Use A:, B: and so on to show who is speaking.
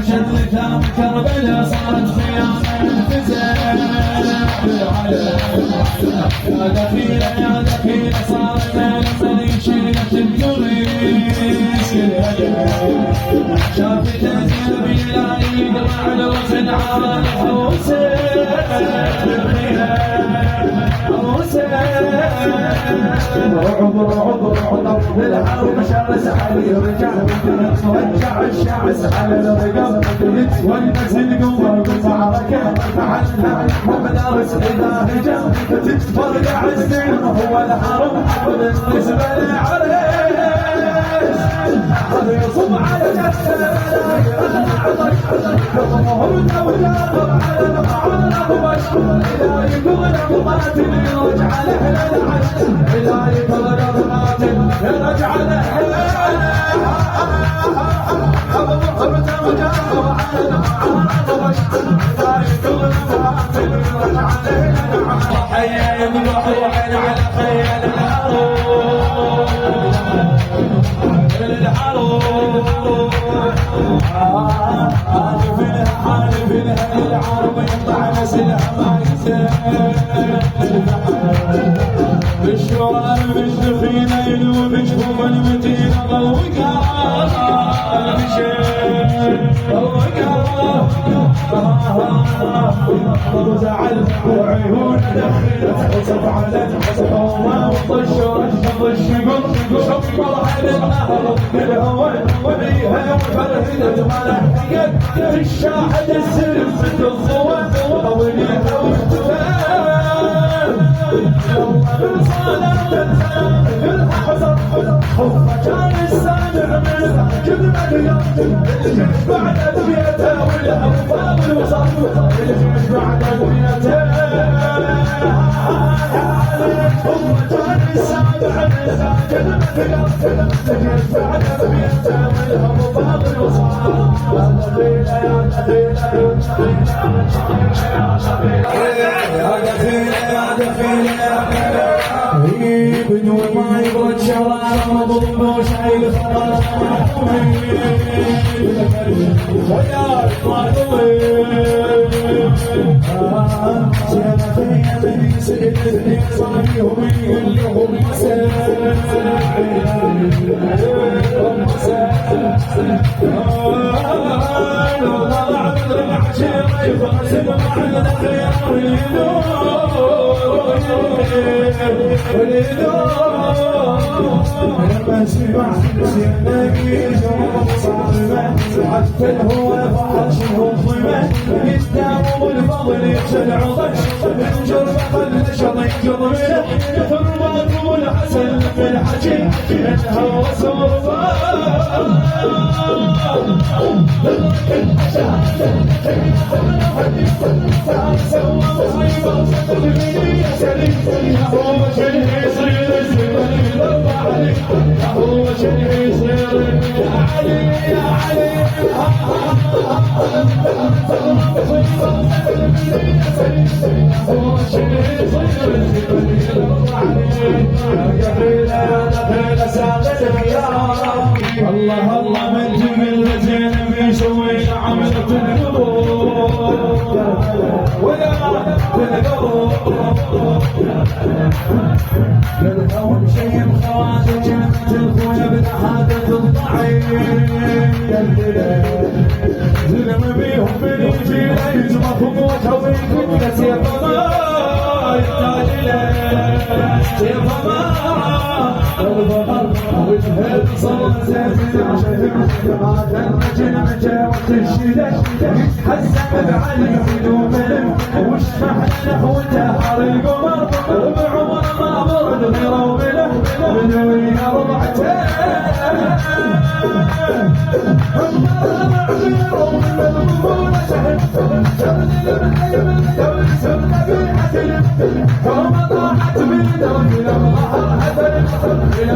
A: شد لثام كربلاء صارت خيانة التزام يا دخيلة صارت ليلة شيلة القريش شافت زينب الهلالي قطع الوزن على رعب بالحرب شرس علي رجال وجع الشعس على الرقم يتونس القمر بالمعركة عنها ومدارس إذا هجم تتفرقع الزين هو الحرب بالنسبة لعريس هذا يصب على جسد يضمهم الأولاد على الأبوش إذا يقول أبوات يرجع له العش إذا يقول أبوات يرجع له أبوهم ترجع على الأبوش إذا يقول أبوات يرجع له حيا يمروح على خيال عارف العرب يطلع مسلح ما يسال بالشوار مش دخيل ومش هو المتين ضوقها وزعل وعيون دخلت حسب على حسبها وطشوا الشقق شقوا على النهر بالهوى وبيها وفرهدت ملحقت في الشاحد السلم في الضوء طوليها واختفاء بالصالة بالحزر خوفه كان السامع من كلمة اليوم بعد أدويته والأوفاق الوسط بعد أدويته خوفه كان السامع من كلمة اليوم بعد أدويته والأوفاق الوسط بدون ما يبرد شراب مضروب وشايل خلاص ويا الطاوي سنتين من سنتين صايهم يقولهم لو طلع بدر العشيرة يفاسد معنا الخيار لما سمع سيدنا صعبة حتى الهوى فحشه ظلمة قدامه الفضل يخشى عطش من جرب خل شطيك ضمنه ثربات والحسن بالحكي من هوى سرفان هو شنو يصير هو شنو يصير يا علي يا علي هو شنو يصير يا حيله ساقت خيار الله الله من جمل زين يسوي عملة القلوب ويا القلوب للهوى شيء خواتك كلمة الخويا بنحادة الضعيف زلم بيهم بنيجي يجمعهم وتويكم يا سيف ما يحتاج إليه سيف ما البطل وجه الصوت زين عشان جماعة الرجل مجاوة الشدة يتحزم بعلم بدون وشمح نحو انتهار القمر بعمر ما برد غيره بله بدون رضعته فما طاحت من درب الظهر هدر يا